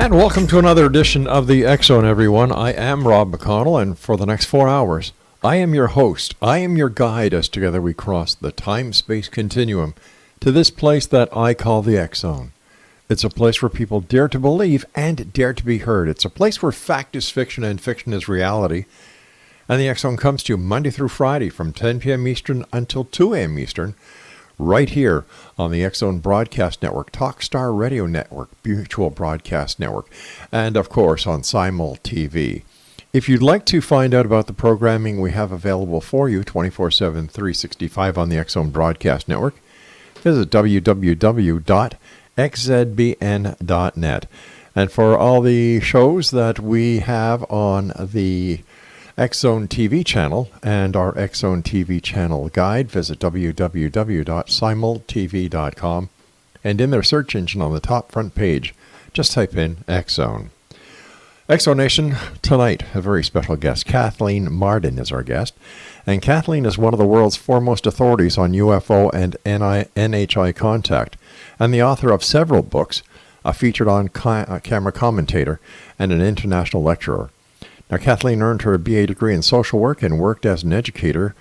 And welcome to another edition of the X Zone, everyone. I am Rob McConnell, and for the next 4 hours, I am your host. I am your guide as together we cross the time-space continuum to this place that I call the X Zone. It's a place where people dare to believe and dare to be heard. It's a place where fact is fiction and fiction is reality. And the X Zone comes to you Monday through Friday from 10 p.m. Eastern until 2 a.m. Eastern, right here on the X Zone Broadcast Network, Talkstar Radio Network, Mutual Broadcast Network, and of course on Simul TV. If you'd like to find out about the programming we have available for you 24/7, 365 on the X Zone Broadcast Network, visit www.xzbn.net. And for all the shows that we have on the X Zone TV channel and our X Zone TV channel guide, visit www.simultv.com, and in their search engine on the top front page, just type in X Zone. X Zone Nation, tonight, a very special guest. KATHLEEN Marden is our guest, and KATHLEEN is one of the world's foremost authorities on UFO and NHI contact, and the author of several books, a featured on-camera commentator, and an international lecturer. Now, KATHLEEN earned her BA degree in social work and worked as an educator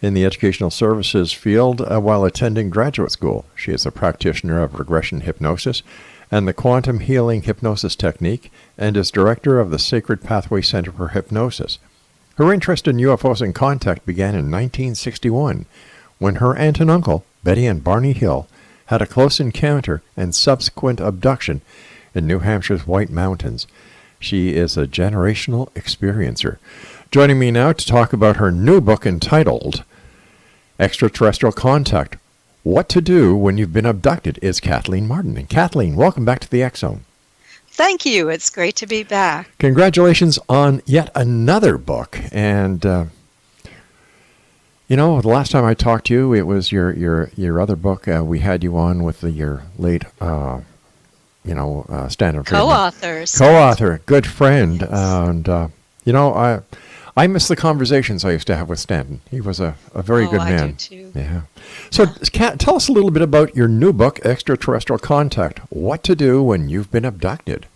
in the educational services field while attending graduate school. She is a practitioner of regression hypnosis and the quantum healing hypnosis technique, and is director of the Sacred Pathway Center for Hypnosis. Her interest in UFOs and contact began in 1961, when her aunt and uncle, Betty and Barney Hill, had a close encounter and subsequent abduction in New Hampshire's White Mountains. She is a generational experiencer. Joining me now to talk about her new book entitled Extraterrestrial Contact, What to Do When You've Been Abducted, is KATHLEEN Marden. And KATHLEEN, welcome back to the X Zone. Thank you. It's great to be back. Congratulations on yet another book. And, the last time I talked to you, it was your other book. We had you on with your late stand-up co-author, good friend. Yes. And, I miss the conversations I used to have with Stanton. He was a very good man. I do too. Yeah. So, tell us a little bit about your new book, Extraterrestrial Contact, What to Do When You've Been Abducted.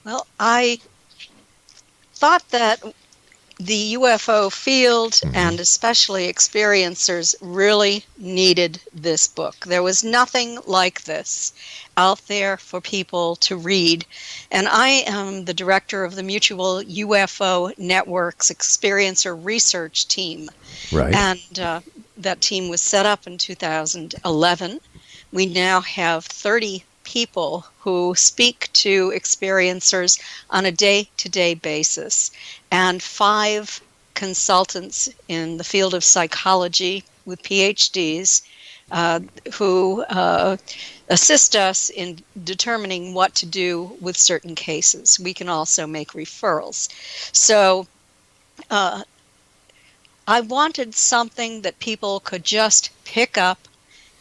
Well, I thought that the UFO field, and especially experiencers, really needed this book. There was nothing like this out there for people to read. And I am the director of the Mutual UFO Network's Experiencer Research Team. Right. And that team was set up in 2011. We now have 30 people who speak to experiencers on a day-to-day basis, and 5 consultants in the field of psychology with PhDs who assist us in determining what to do with certain cases. We can also make referrals. So I wanted something that people could just pick up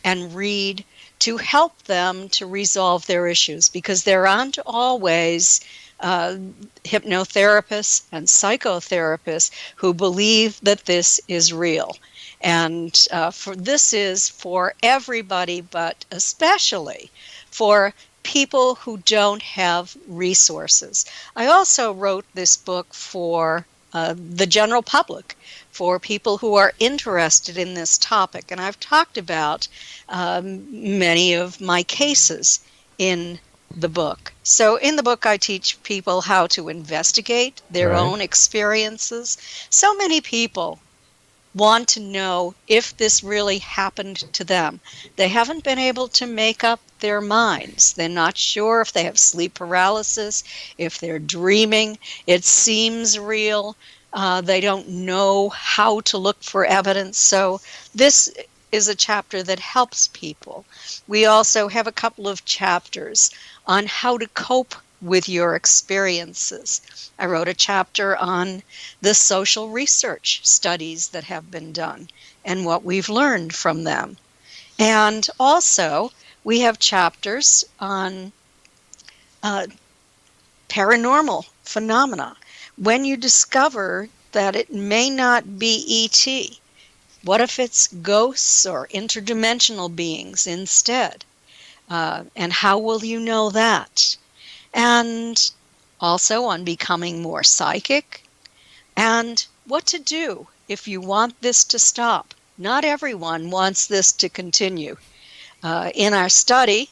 and read to help them to resolve their issues, because there aren't always hypnotherapists and psychotherapists who believe that this is real. And this is for everybody, but especially for people who don't have resources. I also wrote this book for the general public, for people who are interested in this topic. And I've talked about many of my cases in the book. So in the book, I teach people how to investigate their own experiences. So many people want to know if this really happened to them. They haven't been able to make up their minds. They're not sure if they have sleep paralysis, if they're dreaming. It seems real. They don't know how to look for evidence. So this is a chapter that helps people. We also have a couple of chapters on how to cope with your experiences. I wrote a chapter on the social research studies that have been done and what we've learned from them. And also, we have chapters on paranormal phenomena. When you discover that it may not be ET, what if it's ghosts or interdimensional beings instead? And how will you know that? and also on becoming more psychic, and what to do if you want this to stop. Not everyone wants this to continue. In our study,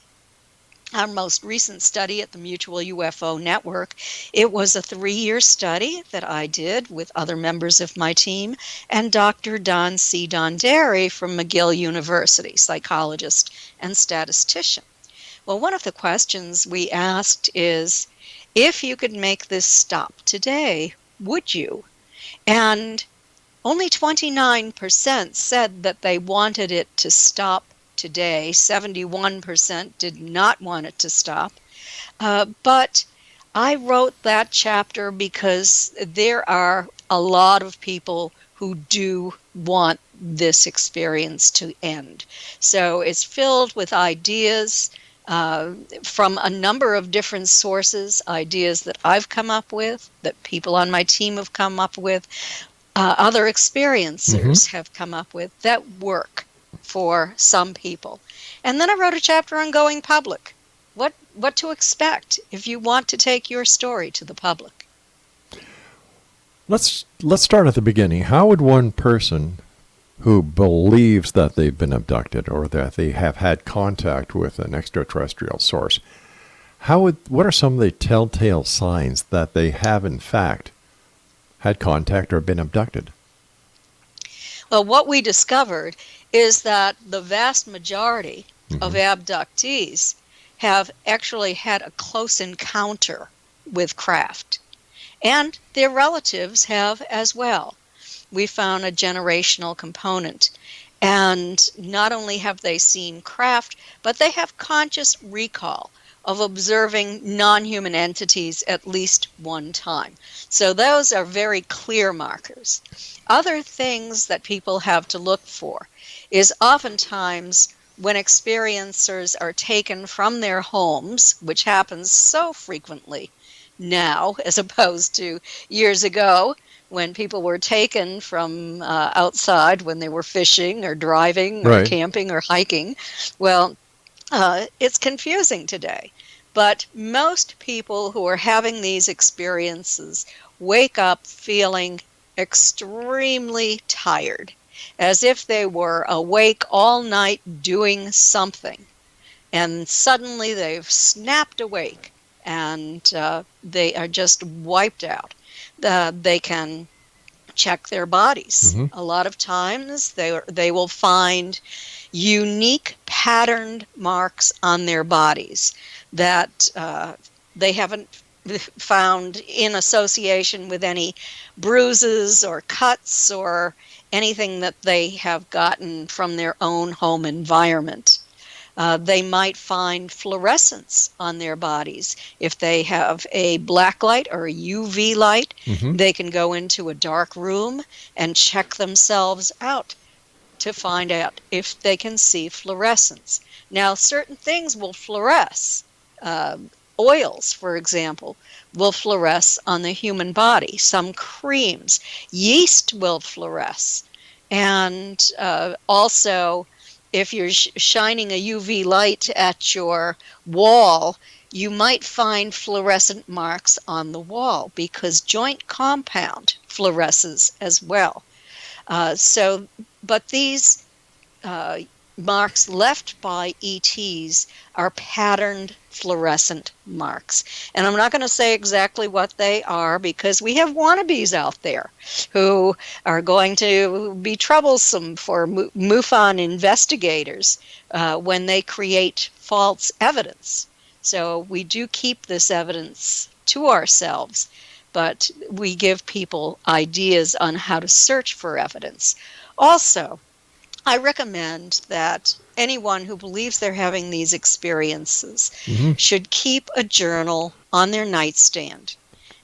our most recent study at the Mutual UFO Network, it was a 3-year study that I did with other members of my team and Dr. Don C. Donderi from McGill University, psychologist and statistician. Well, one of the questions we asked is, if you could make this stop today, would you? And only 29% said that they wanted it to stop today. 71% did not want it to stop. But I wrote that chapter because there are a lot of people who do want this experience to end. So it's filled with ideas from a number of different sources, ideas that I've come up with, that people on my team have come up with, other experiencers have come up with, that work for some people. And then I wrote a chapter on going public. What to expect if you want to take your story to the public. Let's start at the beginning. How would one person who believes that they've been abducted or that they have had contact with an extraterrestrial source, what are some of the telltale signs that they have in fact had contact or been abducted? Well, what we discovered is that the vast majority of abductees have actually had a close encounter with craft, and their relatives have as well. We found a generational component, and not only have they seen craft, but they have conscious recall of observing non-human entities at least one time. So those are very clear markers. Other things that people have to look for is oftentimes when experiencers are taken from their homes, which happens so frequently now as opposed to years ago when people were taken from outside when they were fishing or driving or camping or hiking. Well, it's confusing today. But most people who are having these experiences wake up feeling extremely tired, as if they were awake all night doing something. And suddenly they've snapped awake and they are just wiped out. They can check their bodies. A lot of times they will find unique patterned marks on their bodies that they haven't found in association with any bruises or cuts or anything that they have gotten from their own home environment. They might find fluorescence on their bodies. If they have a black light or a UV light, they can go into a dark room and check themselves out to find out if they can see fluorescence. Now, certain things will fluoresce. Oils, for example, will fluoresce on the human body. Some creams. Yeast will fluoresce. And also, if you're shining a UV light at your wall, you might find fluorescent marks on the wall because joint compound fluoresces as well. But these marks left by ETs are patterned fluorescent marks. And I'm not going to say exactly what they are because we have wannabes out there who are going to be troublesome for MUFON investigators when they create false evidence. So we do keep this evidence to ourselves, but we give people ideas on how to search for evidence. Also, I recommend that anyone who believes they're having these experiences should keep a journal on their nightstand.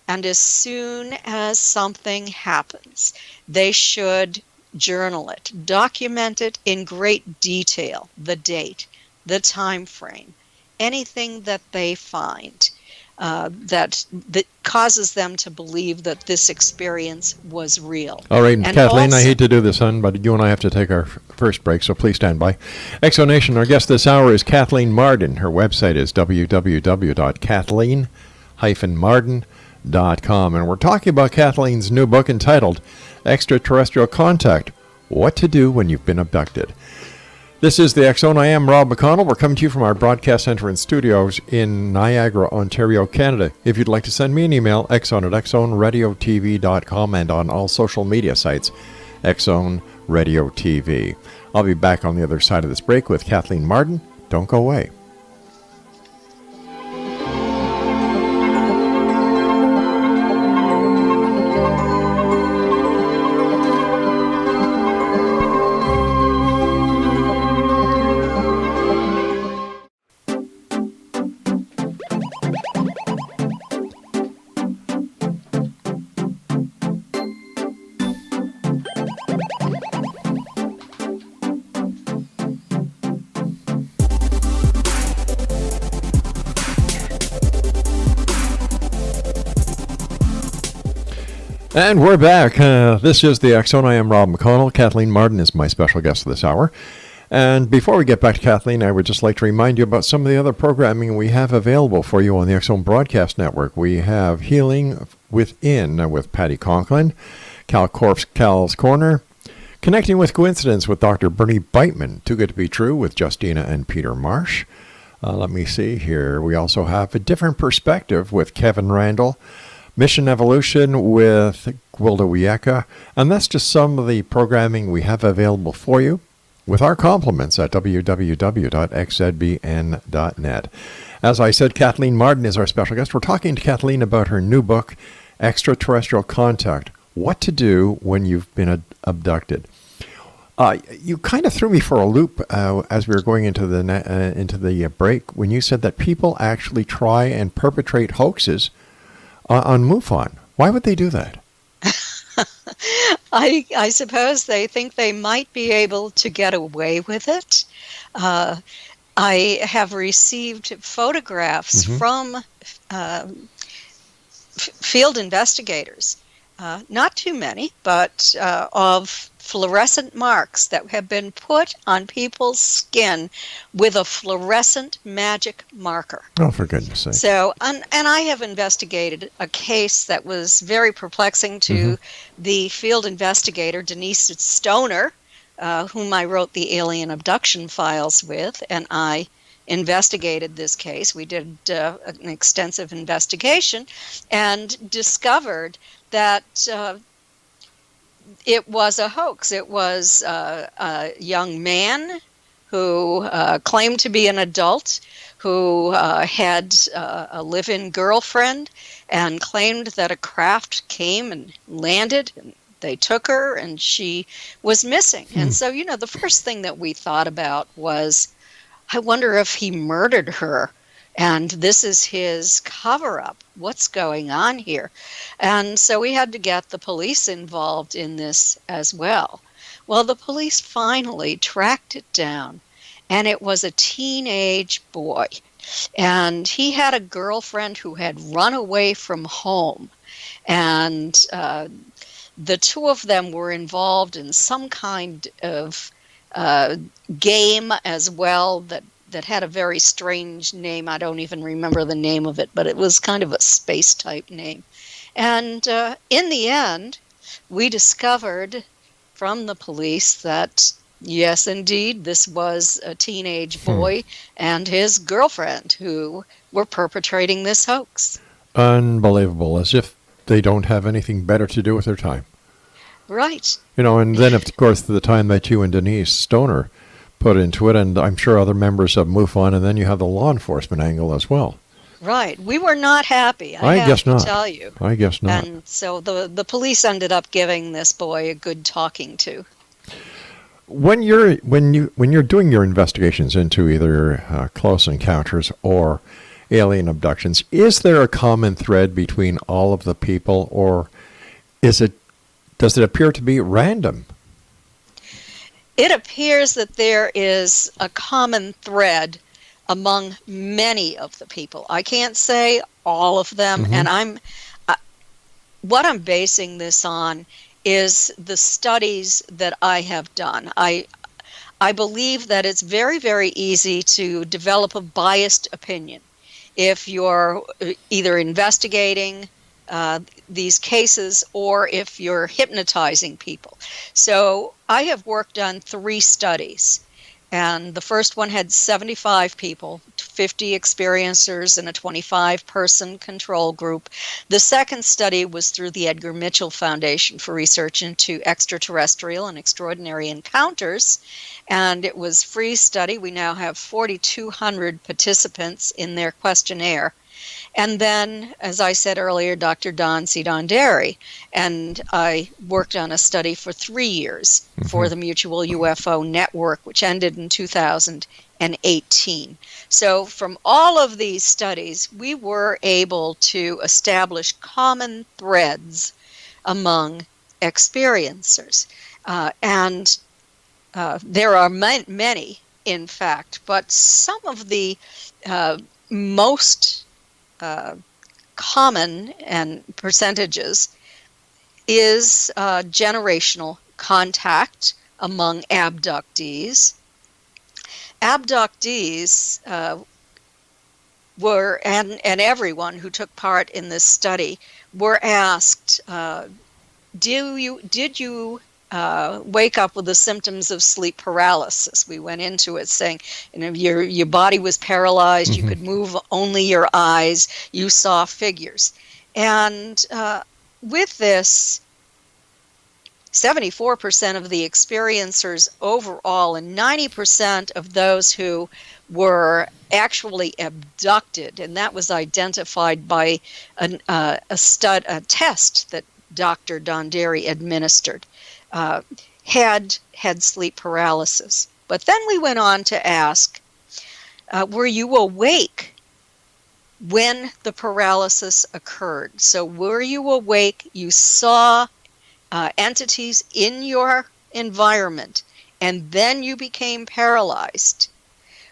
And as soon as something happens, they should journal it, document it in great detail, the date, the time frame, anything that they find. that causes them to believe that this experience was real. All right, And Kathleen, also, I hate to do this, hon, but you and I have to take our first break, so please stand by. Exonation, our guest this hour is Kathleen Marden. Her website is www.kathleen-marden.com, and we're talking about Kathleen's new book entitled Extraterrestrial Contact, What to Do When You've Been Abducted. This is the X Zone. I am Rob McConnell. We're coming to you from our broadcast center and studios in Niagara, Ontario, Canada. If you'd like to send me an email, xzone@xzoneradiotv.com, and on all social media sites, Xzone Radio TV. I'll be back on the other side of this break with Kathleen Marden. Don't go away. And we're back. This is the X Zone. I am Rob McConnell. Kathleen Marden is my special guest this hour. And before we get back to Kathleen, I would just like to remind you about some of the other programming we have available for you on the X Zone Broadcast Network. We have Healing Within with Patty Conklin, Cal Corp's Cal's Corner, Connecting with Coincidence with Dr. Bernie Beitman, Too Good to Be True with Justina and Peter Marsh. Let me see here. We also have A Different Perspective with Kevin Randall, Mission Evolution with Gwilda Wiyaka, and that's just some of the programming we have available for you with our compliments at www.xzbn.net. As I said, Kathleen Marden is our special guest. We're talking to Kathleen about her new book, Extraterrestrial Contact, What to Do When You've Been Abducted. You kind of threw me for a loop as we were going into the break when you said that people actually try and perpetrate hoaxes on MUFON. Why would they do that? I suppose they think they might be able to get away with it. I have received photographs from field investigators, not too many, but of fluorescent marks that have been put on people's skin with a fluorescent magic marker. Oh, for goodness sake. So, and I have investigated a case that was very perplexing to the field investigator, Denise Stoner, whom I wrote the alien abduction files with, and I investigated this case. We did an extensive investigation and discovered that it was a hoax. It was a young man who claimed to be an adult, who had a live-in girlfriend, and claimed that a craft came and landed, and they took her, and she was missing. And so, the first thing that we thought about was, I wonder if he murdered her, and this is his cover-up. What's going on here? And so we had to get the police involved in this as well. Well, the police finally tracked it down, and it was a teenage boy. And he had a girlfriend who had run away from home. And the two of them were involved in some kind of game as well that had a very strange name. I don't even remember the name of it, but it was kind of a space-type name. And in the end, we discovered from the police that, yes, indeed, this was a teenage boy and his girlfriend who were perpetrating this hoax. Unbelievable, as if they don't have anything better to do with their time. Right. And then, of course, the time that you and Denise Stoner put into it, and I'm sure other members of MUFON, and then you have the law enforcement angle as well. Right. We were not happy, I have guess to not. tell you. I guess not. And so the police ended up giving this boy a good talking to. When you're doing your investigations into either close encounters or alien abductions, is there a common thread between all of the people, or does it appear to be random? It appears that there is a common thread among many of the people. I can't say all of them, Mm-hmm. and what I'm basing this on is the studies that I have done. I believe that it's very, very easy to develop a biased opinion if you're either investigating these cases or if you're hypnotizing people. So I have worked on 3 studies. And the first one had 75 people, 50 experiencers, and a 25-person control group. The second study was through the Edgar Mitchell Foundation for Research into Extraterrestrial and Extraordinary Encounters, and it was a free study. We now have 4,200 participants in their questionnaire. And then, as I said earlier, Dr. Don C. Donderi, and I worked on a study for 3 years for the Mutual UFO Network, which ended in 2018. So from all of these studies, we were able to establish common threads among experiencers. And there are many, in fact, but some of the most common and percentages is generational contact among abductees. Abductees were, and everyone who took part in this study were asked, did you wake up with the symptoms of sleep paralysis? We went into it saying, your body was paralyzed, you could move only your eyes, you saw figures. And with this, 74% of the experiencers overall and 90% of those who were actually abducted, and that was identified by a test that Dr. Donderi administered, had sleep paralysis. But then we went on to ask, were you awake when the paralysis occurred? So were you awake, you saw entities in your environment, and then you became paralyzed?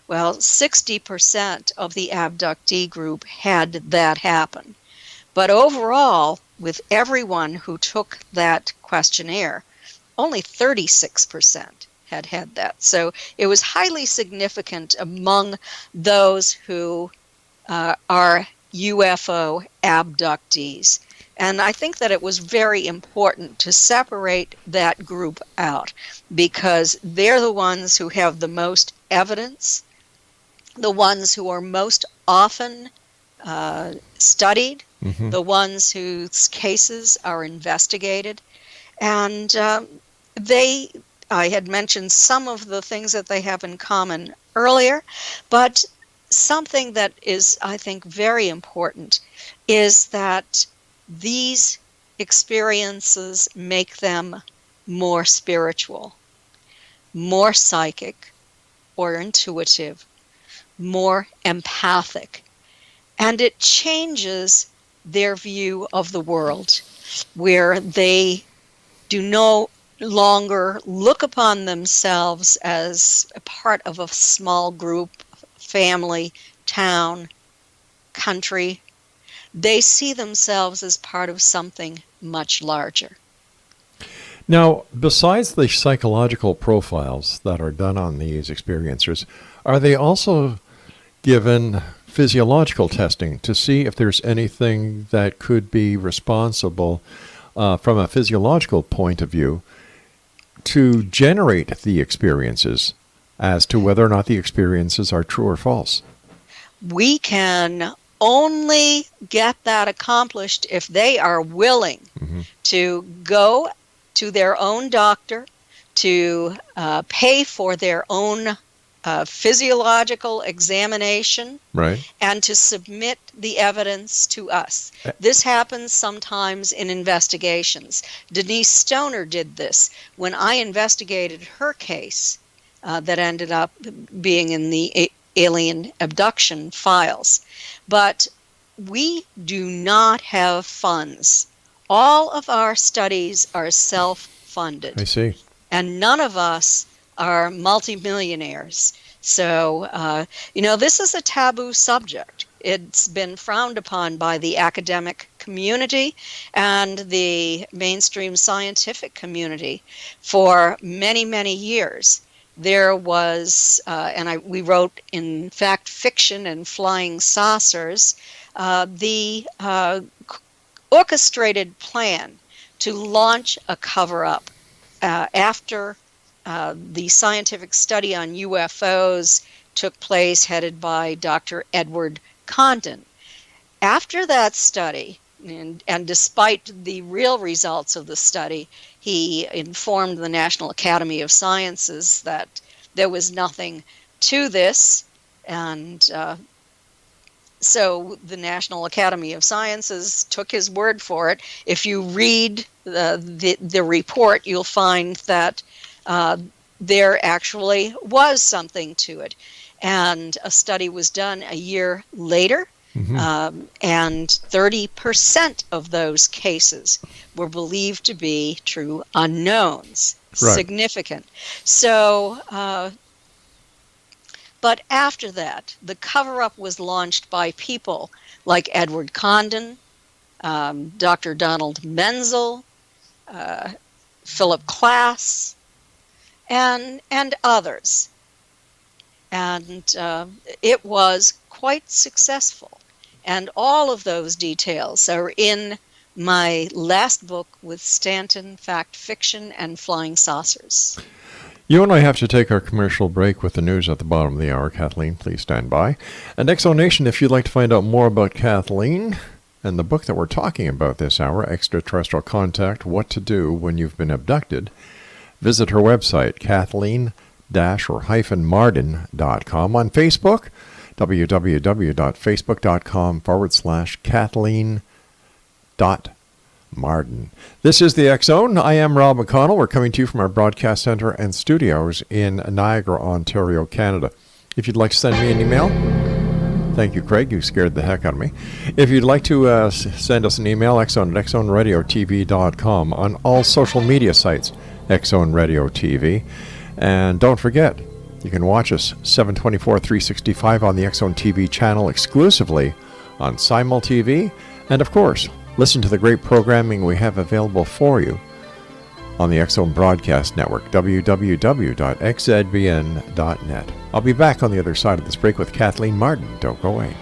Well, 60% of the abductee group had that happen. But overall, with everyone who took that questionnaire, only 36% had that. So it was highly significant among those who are UFO abductees. And I think that it was very important to separate that group out because they're the ones who have the most evidence, the ones who are most often studied, the ones whose cases are investigated. And I had mentioned some of the things that they have in common earlier, but something that is, I think, very important is that these experiences make them more spiritual, more psychic or intuitive, more empathic, and it changes their view of the world, where they do no longer look upon themselves as a part of a small group, family, town, country. They see themselves as part of something much larger. Now, besides the psychological profiles that are done on these experiencers, are they also given physiological testing to see if there's anything that could be responsible from a physiological point of view to generate the experiences as to whether or not the experiences are true or false? We can only get that accomplished if they are willing to go to their own doctor, to pay for their own physiological examination, right, and to submit the evidence to us. This happens sometimes in investigations. Denise Stoner did this when I investigated her case that ended up being in the alien abduction files. But we do not have funds. All of our studies are self-funded. I see. And none of us are multimillionaires. So, this is a taboo subject. It's been frowned upon by the academic community and the mainstream scientific community for many, many years. There was, we wrote in Fact Fiction and Flying Saucers, the orchestrated plan to launch a cover-up after the scientific study on UFOs took place, headed by Dr. Edward Condon. After that study, and despite the real results of the study, he informed the National Academy of Sciences that there was nothing to this, and so the National Academy of Sciences took his word for it. If you read the report, you'll find that there actually was something to it. And a study was done a year later, and 30% of those cases were believed to be true unknowns. Right. Significant. So, but after that, the cover-up was launched by people like Edward Condon, Dr. Donald Menzel, Philip Klass, and others. And it was quite successful. And all of those details are in my last book with Stanton, Fact Fiction and Flying Saucers. You and I have to take our commercial break with the news at the bottom of the hour. Kathleen, please stand by. And Exonation, if you'd like to find out more about Kathleen and the book that we're talking about this hour, Extraterrestrial Contact, What to Do When You've Been Abducted, visit her website, Kathleen-marden.com. On Facebook, www.facebook.com/Kathleen.Marden. This is the X Zone. I am Rob McConnell. We're coming to you from our broadcast center and studios in Niagara, Ontario, Canada. If you'd like to send me an email, thank you, Craig. You scared the heck out of me. If you'd like to send us an email, xzone@xzoneradiotv.com. On all social media sites, X Zone Radio TV. And don't forget, you can watch us 7/24, 365 on the X Zone TV channel exclusively on Simul TV. And of course, listen to the great programming we have available for you on the X Zone Broadcast Network, www.xzbn.net. I'll be back on the other side of this break with Kathleen Marden. Don't go away.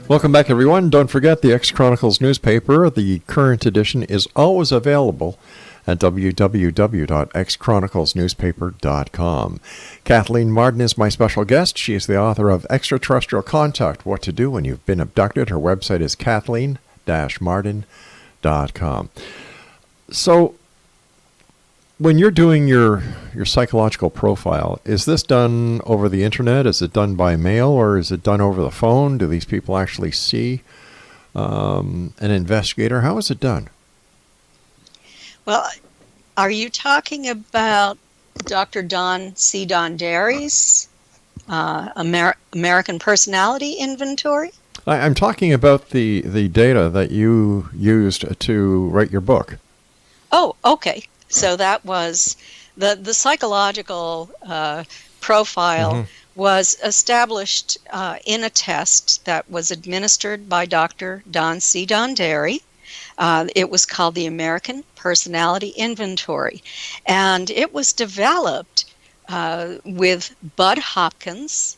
Welcome back, everyone. Don't forget the X Chronicles newspaper. The current edition is always available at www.xchroniclesnewspaper.com. Kathleen Marden is my special guest. She is the author of Extraterrestrial Contact, What to Do When You've Been Abducted. Her website is kathleen-marden.com. So, when you're doing your psychological profile, is this done over the internet? Is it done by mail, or is it done over the phone? Do these people actually see an investigator? How is it done? Well, are you talking about Dr. Don C. Dondarri's American Personality Inventory? I'm talking about the data that you used to write your book. Oh, okay. So that was the psychological profile was established in a test that was administered by Dr. Don C. Dondarri. It was called the American Personality Inventory, and it was developed with Bud Hopkins,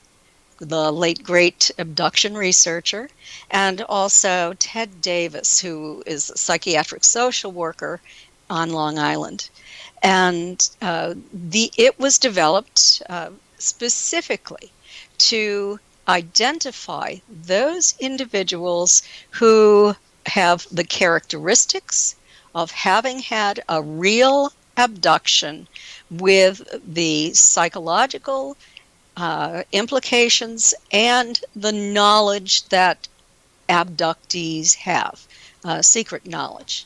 the late great abduction researcher, and also Ted Davis, who is a psychiatric social worker on Long Island. And it was developed specifically to identify those individuals who have the characteristics of having had a real abduction with the psychological implications and the knowledge that abductees have, secret knowledge.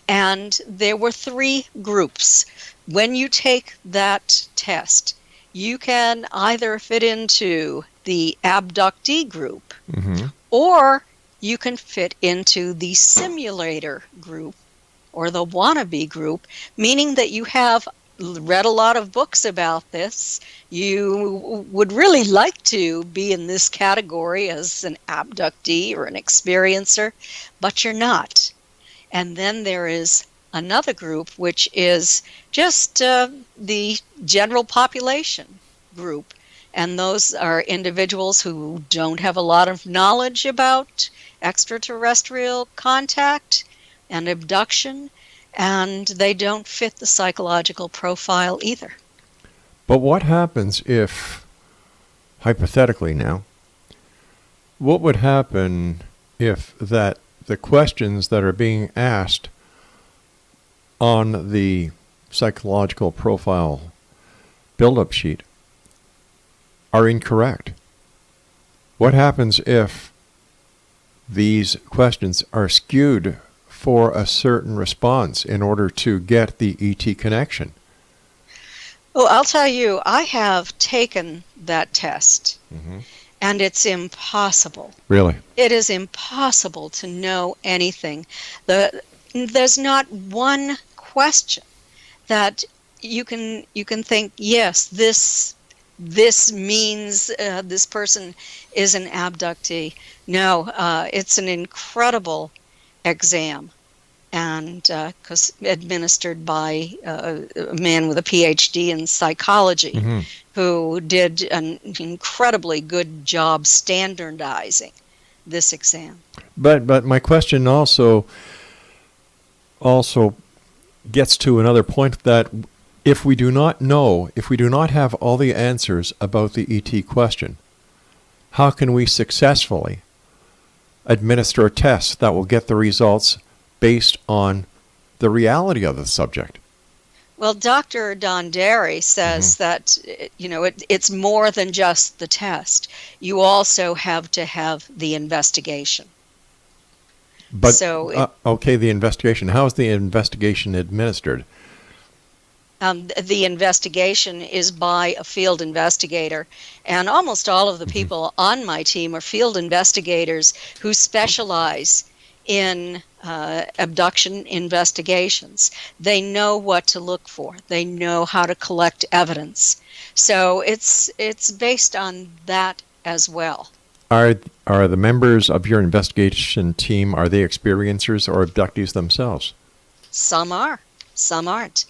And there were 3 groups. When you take that test, you can either fit into the abductee group, or you can fit into the simulator group or the wannabe group, meaning that you have read a lot of books about this. You would really like to be in this category as an abductee or an experiencer, but you're not. And then there is another group, which is just the general population group. And those are individuals who don't have a lot of knowledge about extraterrestrial contact and abduction, and they don't fit the psychological profile either. But what happens if, hypothetically now, what would happen if that the questions that are being asked on the psychological profile build-up sheet are incorrect? What happens if these questions are skewed for a certain response in order to get the ET connection? Well, I'll tell you, I have taken that test, and it's impossible. Really? It is impossible to know anything. There's not one question that you can think, yes, this means this person is an abductee. No, it's an incredible exam, and because administered by a man with a PhD in psychology, who did an incredibly good job standardizing this exam. But my question also gets to another point, that if we do not know, if we do not have all the answers about the ET question, how can we successfully administer a test that will get the results based on the reality of the subject? Well, Dr. Don Derry says that it's more than just the test. You also have to have the investigation. But So the investigation. How is the investigation administered? the investigation is by a field investigator, and almost all of the people on my team are field investigators who specialize in abduction investigations. They know what to look for. They know how to collect evidence. So it's based on that as well. Are the members of your investigation team, are they experiencers or abductees themselves? Some are, some aren't.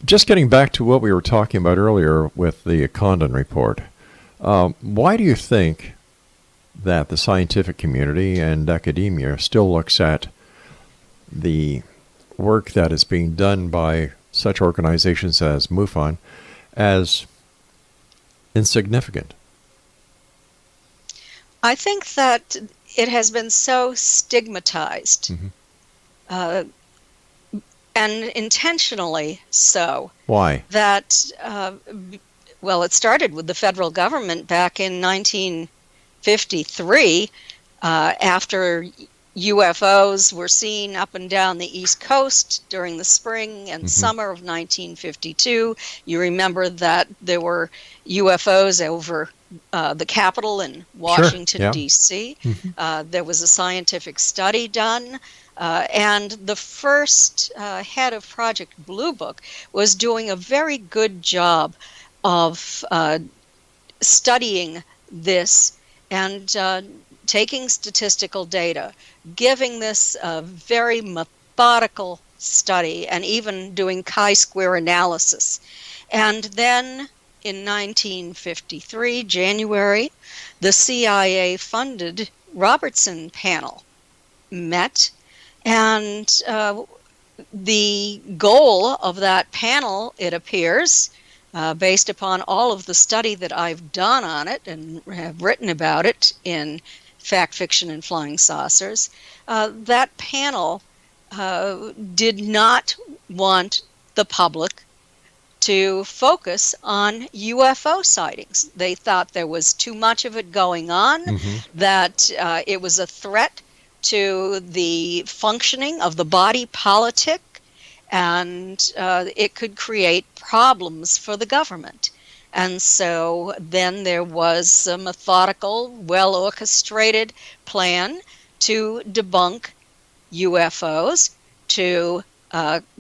Just getting back to what we were talking about earlier with the Condon report, why do you think that the scientific community and academia still looks at the work that is being done by such organizations as MUFON as insignificant? I think that it has been so stigmatized, and intentionally so. Why? That, well, it started with the federal government back in 1953, after UFOs were seen up and down the East Coast during the spring and summer of 1952. You remember that there were UFOs over the Capitol in Washington, D.C. There was a scientific study done, and the first head of Project Blue Book was doing a very good job of studying this and taking statistical data, giving this a very methodical study, and even doing chi-square analysis. And then in 1953, January, the CIA-funded Robertson panel met, and the goal of that panel, it appears, based upon all of the study that I've done on it and have written about it in Fact, Fiction, and Flying Saucers, that panel did not want the public to focus on UFO sightings. They thought there was too much of it going on, that it was a threat to the functioning of the body politic, and it could create problems for the government. And so then there was a methodical, well-orchestrated plan to debunk UFOs, to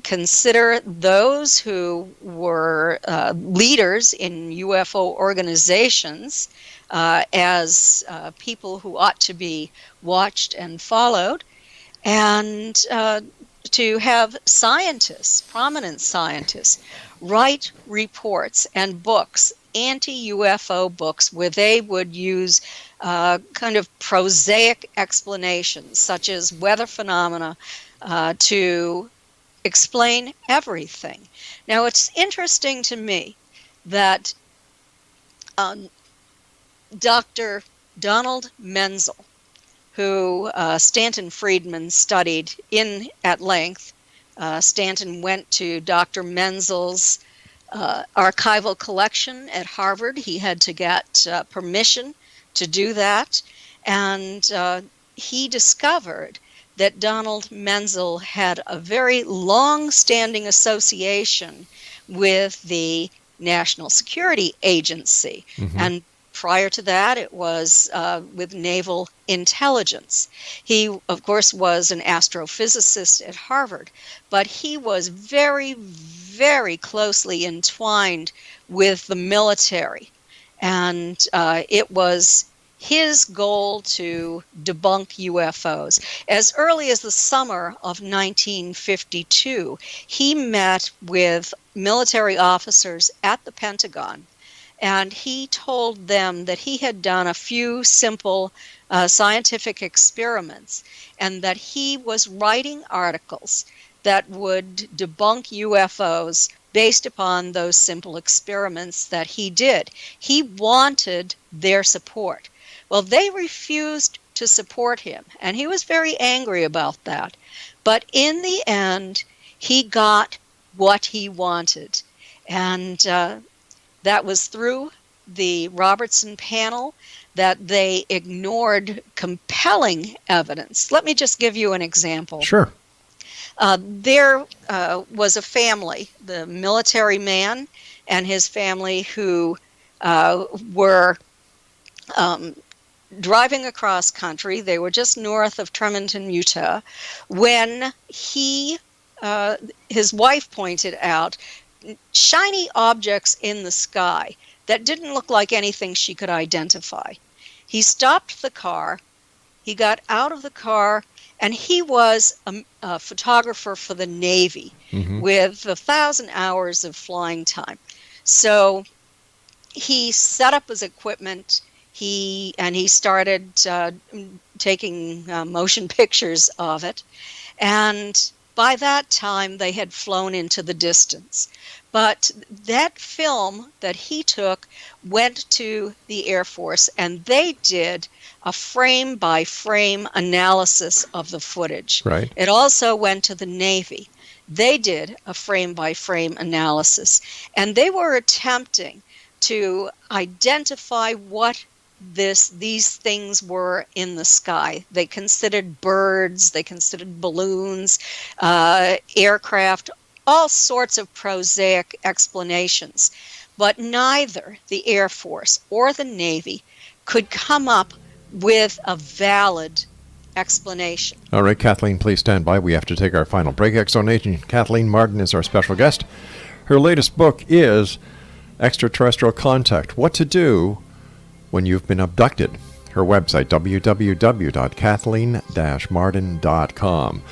consider those who were leaders in UFO organizations as people who ought to be watched and followed, and to have scientists, prominent scientists, write reports and books, anti-UFO books, where they would use kind of prosaic explanations, such as weather phenomena, to explain everything. Now, it's interesting to me that Dr. Donald Menzel, who Stanton Friedman studied in at length. Stanton went to Dr. Menzel's archival collection at Harvard. He had to get permission to do that. And he discovered that Donald Menzel had a very long-standing association with the National Security Agency. And prior to that, it was with naval intelligence. He, of course, was an astrophysicist at Harvard, but he was very, very closely entwined with the military. And it was his goal to debunk UFOs. As early as the summer of 1952, he met with military officers at the Pentagon, and he told them that he had done a few simple scientific experiments, and that he was writing articles that would debunk UFOs based upon those simple experiments that he did. He wanted their support. Well, they refused to support him, and he was very angry about that. But in the end, he got what he wanted, and that was through the Robertson panel, that they ignored compelling evidence. Let me just give you an example. Sure. There was a family, the military man and his family, who were driving across country. They were just north of Tremonton, Utah, when his wife pointed out shiny objects in the sky that didn't look like anything she could identify. He stopped the car, he got out of the car, and he was a photographer for the Navy with 1,000 hours of flying time. So he set up his equipment, he started taking motion pictures of it, and by that time they had flown into the distance. But that film that he took went to the Air Force, and they did a frame-by-frame analysis of the footage. Right. It also went to the Navy. They did a frame-by-frame analysis, and they were attempting to identify what these things were in the sky. They considered birds, they considered balloons, aircraft, all sorts of prosaic explanations. But neither the Air Force or the Navy could come up with a valid explanation. All right, Kathleen, please stand by. We have to take our final break. Exonation. Kathleen Marden is our special guest. Her latest book is Extraterrestrial Contact: What to Do When You've Been Abducted. Her website, www.kathleen-marden.com.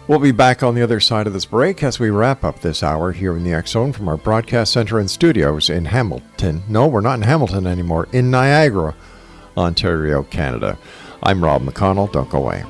We'll be back on the other side of this break as we wrap up this hour here in the X Zone from our broadcast center and studios in Hamilton. No, we're not in Hamilton anymore. In Niagara, Ontario, Canada. I'm Rob McConnell. Don't go away.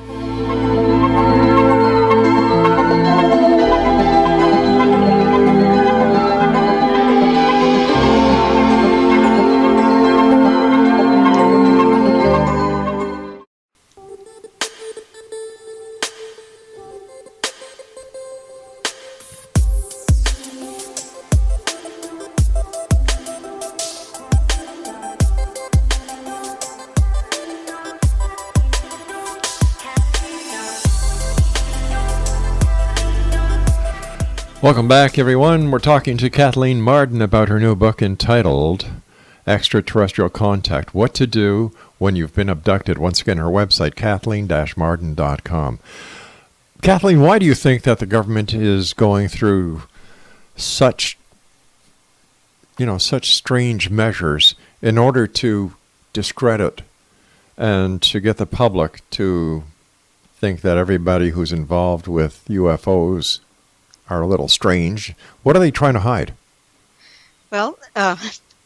Welcome back, everyone. We're talking to Kathleen Marden about her new book entitled Extraterrestrial Contact, What to Do When You've Been Abducted. Once again, her website, kathleen-marden.com. Kathleen, why do you think that the government is going through such strange measures in order to discredit and to get the public to think that everybody who's involved with UFOs are a little strange? What are they trying to hide? Well,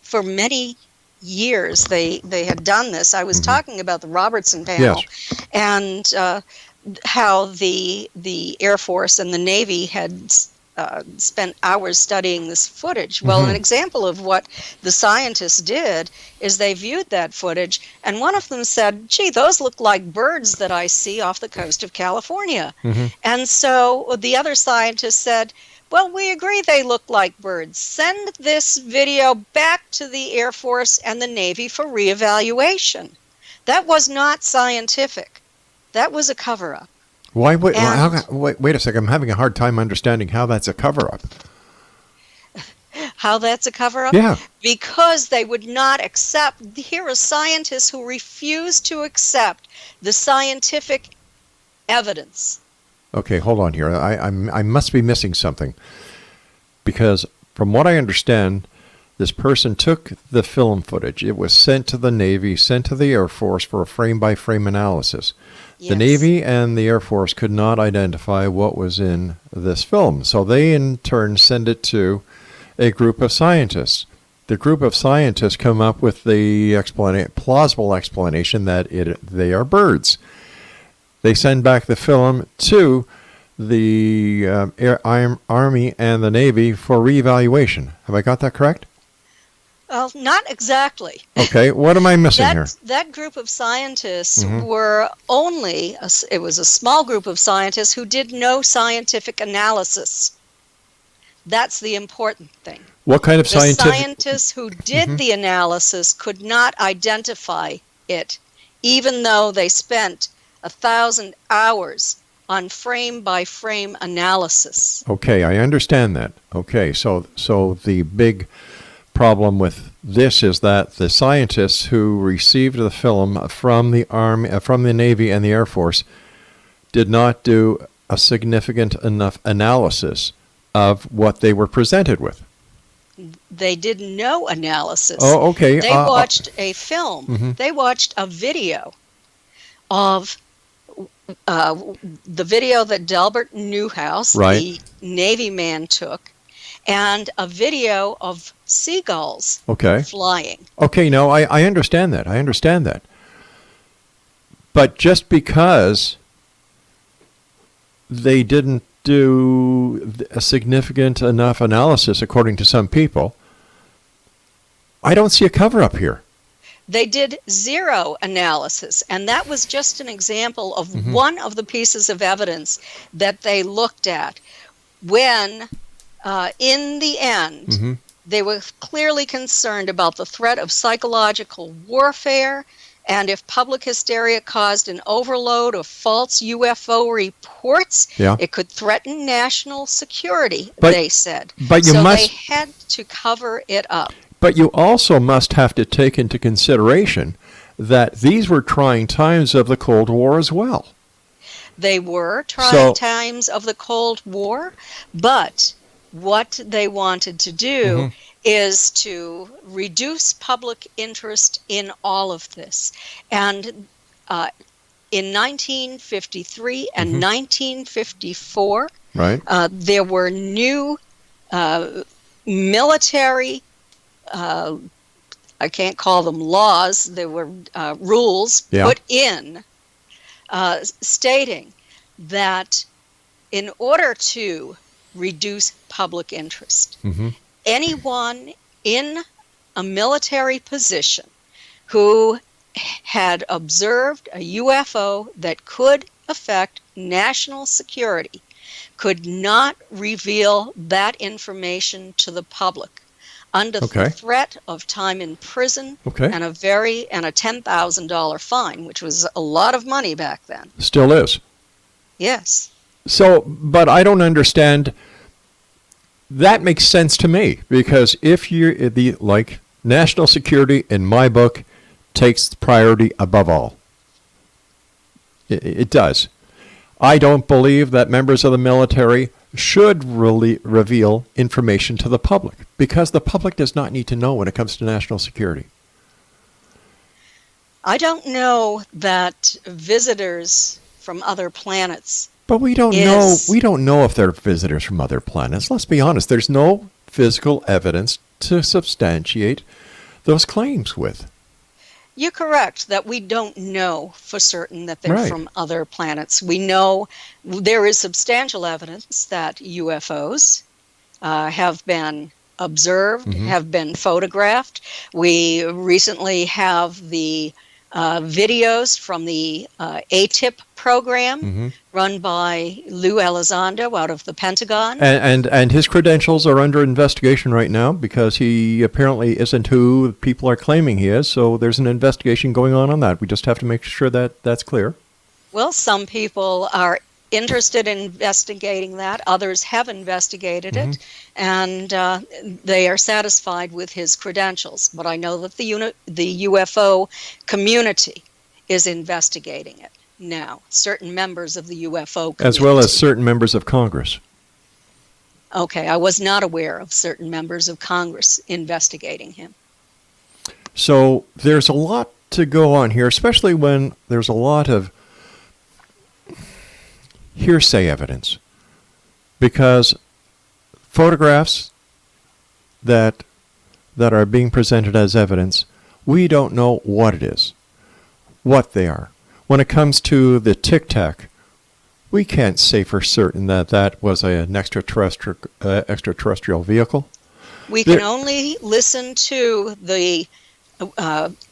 for many years they had done this. I was talking about the Robertson panel, Yes. and how the Air Force and the Navy had spent hours studying this footage. Well, an example of what the scientists did is they viewed that footage, and one of them said, gee, those look like birds that I see off the coast of California. And so the other scientist said, well, we agree they look like birds. Send this video back to the Air Force and the Navy for reevaluation. That was not scientific. That was a cover-up. Wait a second. I'm having a hard time understanding how that's a cover-up. How that's a cover-up? Yeah. Because they would not accept. Here are scientists who refuse to accept the scientific evidence. Okay, hold on here. I must be missing something. Because from what I understand, this person took the film footage. It was sent to the Navy, sent to the Air Force for a frame-by-frame analysis. Yes. The Navy and the Air Force could not identify what was in this film. So they, in turn, send it to a group of scientists. The group of scientists come up with the plausible explanation that they are birds. They send back the film to the Army and the Navy for reevaluation. Have I got that correct? Well, not exactly. Okay, what am I missing here? That group of scientists were it was a small group of scientists who did no scientific analysis. That's the important thing. What kind of scientific? The scientists who did the analysis could not identify it, even though they spent 1,000 hours on frame-by-frame analysis. Okay, I understand that. Okay, so the big problem with this is that the scientists who received the film from the Army, from the Navy and the Air Force did not do a significant enough analysis of what they were presented with. They did no analysis. Oh, okay. They watched a film. They watched a video of the video that Delbert Newhouse, the Navy man, took, and a video of seagulls flying. Okay, no, I understand that. I understand that. But just because they didn't do a significant enough analysis, according to some people, I don't see a cover-up here. They did zero analysis, and that was just an example of one of the pieces of evidence that they looked at when, in the end, they were clearly concerned about the threat of psychological warfare, and if public hysteria caused an overload of false UFO reports, it could threaten national security, they said. They had to cover it up. But you also must have to take into consideration that these were trying times of the Cold War as well. They were trying times of the Cold War, but what they wanted to do is to reduce public interest in all of this. And in 1953 and 1954, there were new military, I can't call them laws, there were rules put in stating that in order to reduce public interest, anyone in a military position who had observed a UFO that could affect national security could not reveal that information to the public under the threat of time in prison and a $10,000 fine, which was a lot of money back then. Still is. Yes. So, but I don't understand. that makes sense to me, because if you're like national security, in my book, takes priority above all. It does. I don't believe that members of the military should really reveal information to the public, because the public does not need to know when it comes to national security. I don't know that visitors from other planets. But we don't know. We don't know if they're visitors from other planets. Let's be honest. There's no physical evidence to substantiate those claims with. You're correct that we don't know for certain that they're Right. from other planets. We know there is substantial evidence that UFOs have been observed, have been photographed. We recently have the videos from the ATIP program run by Lou Elizondo out of the Pentagon. And his credentials are under investigation right now, because he apparently isn't who people are claiming he is. So there's an investigation going on that. We just have to make sure that that's clear. Well, some people are interested in investigating that. Others have investigated it, and they are satisfied with his credentials. But I know that the UFO community is investigating it now. Certain members of the UFO community. As well as certain members of Congress. Okay, I was not aware of certain members of Congress investigating him. So there's a lot to go on here, especially when there's a lot of hearsay evidence, because photographs that are being presented as evidence, we don't know what it is, what they are. When it comes to the Tic Tac, we can't say for certain that that was an extraterrestrial vehicle. We can only listen to the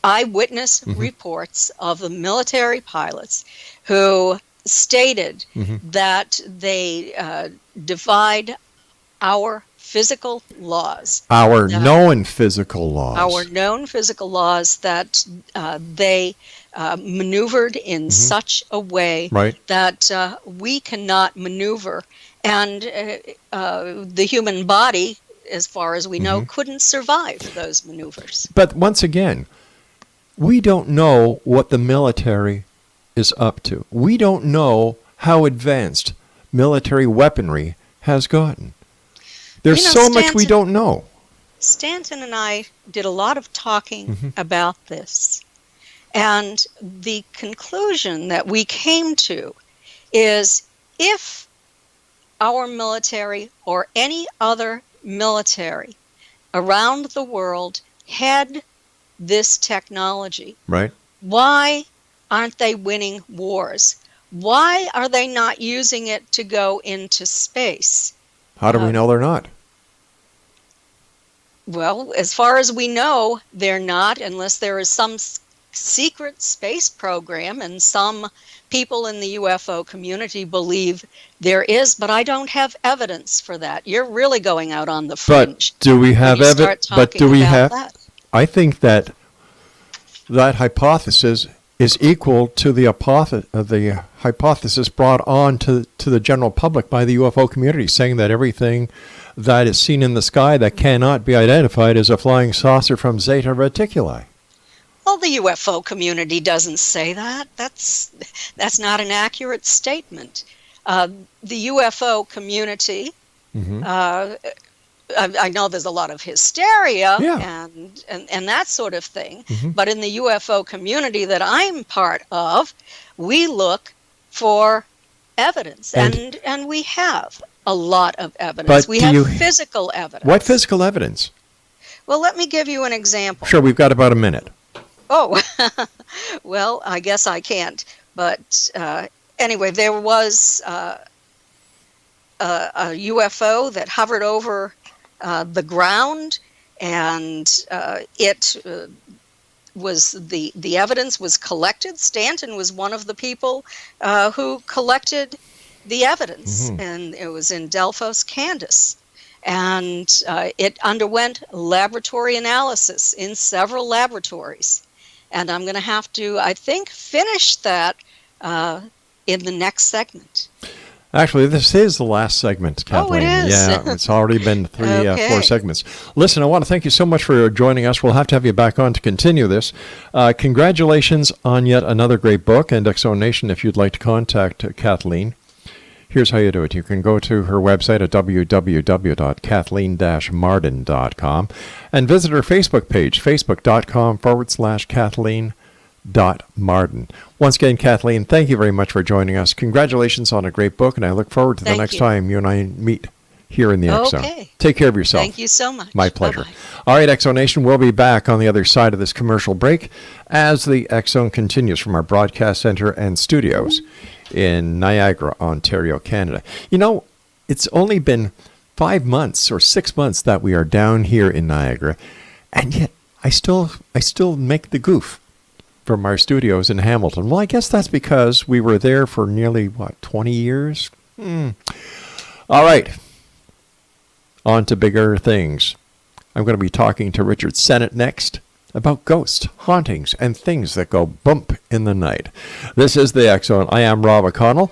eyewitness reports of the military pilots who stated that they defied our physical laws. Our known physical laws. Our known physical laws, that they maneuvered in such a way that we cannot maneuver. And the human body, as far as we know, couldn't survive those maneuvers. But once again, we don't know what the military is up to. We don't know how advanced military weaponry has gotten. There's so much we don't know. Stanton and I did a lot of talking about this. And the conclusion that we came to is, if our military or any other military around the world had this technology, why aren't they winning wars? Why are they not using it to go into space? How do we know they're not? Well, as far as we know, they're not, unless there is some secret space program, and some people in the UFO community believe there is, but I don't have evidence for that. You're really going out on the fringe. But do we have evidence? But do we have? That. I think that hypothesis is equal to the hypothesis brought on to the general public by the UFO community, saying that everything that is seen in the sky that cannot be identified is a flying saucer from Zeta Reticuli. Well, the UFO community doesn't say that. That's not an accurate statement. The UFO community, I know there's a lot of hysteria and that sort of thing, but in the UFO community that I'm part of, we look for evidence, and we have a lot of evidence. We have physical evidence. What physical evidence? Well, let me give you an example. Sure, we've got about a minute. Oh, well, I guess I can't. But anyway, there was a UFO that hovered over the ground, and it was the evidence was collected. Stanton was one of the people who collected the evidence, and it was in Delphos, Kansas. And it underwent laboratory analysis in several laboratories. And I'm going to have to, I think, finish that in the next segment. Actually, this is the last segment, Kathleen. Oh, it is. Yeah, it's already been 4 Okay. segments. Listen, I want to thank you so much for joining us. We'll have to have you back on to continue this. Congratulations on yet another great book. And Exo Nation, if you'd like to contact Kathleen, here's how you do it. You can go to her website at www.kathleen-marden.com and visit her Facebook page, facebook.com/Kathleen.Marden. Once again, Kathleen, thank you very much for joining us. Congratulations on a great book, and I look forward to the next time you and I meet here in the Exo. Okay. Take care of yourself. Thank you so much. My pleasure. Bye-bye. All right, Exo Nation, we'll be back on the other side of this commercial break as the Exo continues from our broadcast center and studios in Niagara, Ontario, Canada. You know, it's only been 5 months or 6 months that we are down here in Niagara, and yet I still make the goof from our studios in Hamilton. Well, I guess that's because we were there for nearly, 20 years? All right. On to bigger things. I'm going to be talking to Richard Sennett next about ghosts, hauntings, and things that go bump in the night. This is the Exo. I am Rob McConnell,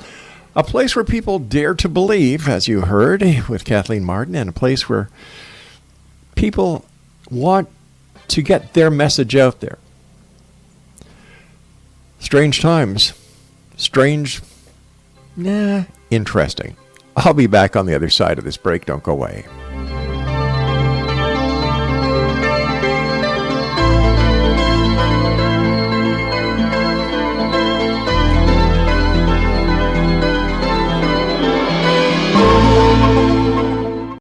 a place where people dare to believe, as you heard with Kathleen Marden, and a place where people want to get their message out there. Strange times. Strange, interesting. I'll be back on the other side of this break. Don't go away.